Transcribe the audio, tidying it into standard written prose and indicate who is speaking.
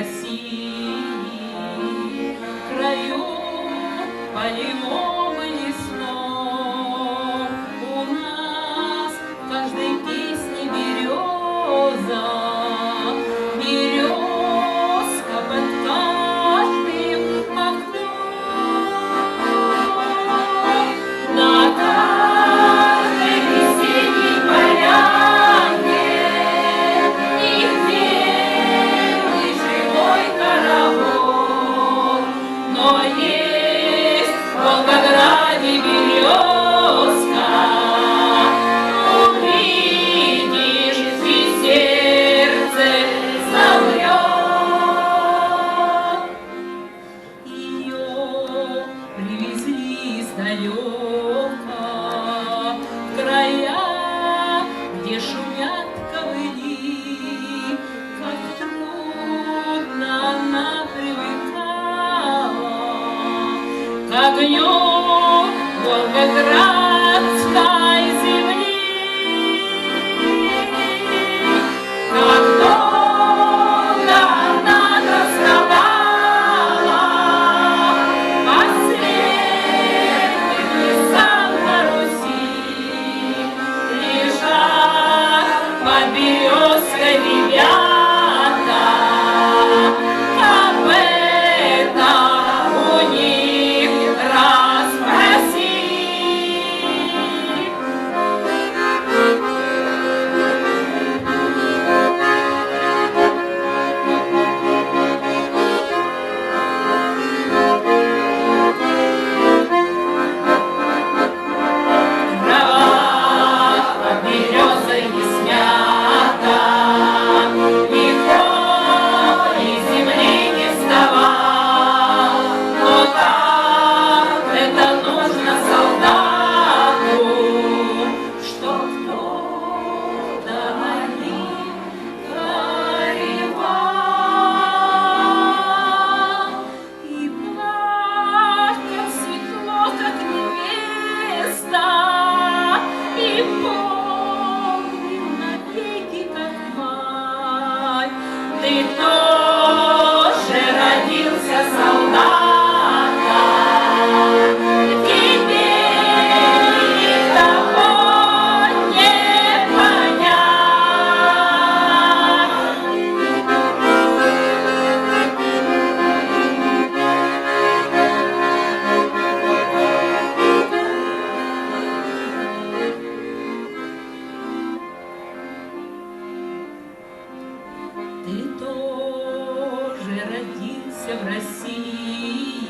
Speaker 1: России, краю полевом и лесном. У нас в каждой песне береза, березка под каждым окном. На каждой весенней поляне их белый живой хоровод, но есть в Волгограде березка, увидишь и сердце замрет. Ее привезли издалека в края, где шумят ковыли, как трудно она привыкала к огню волгоградской земли, как долго она тосковала по светлым лесам на Руси. Лежат под березкой ребята, об этом у них расспроси. Трава под березой не смята, никто из земли не вставал, но так это нужно солдату, чтоб кто-то на них горевал. И плакать светло, как невеста, и помним навеки, как мать. Ты тоже родился солдатом, тебе того не понять. Ты тоже родился в России,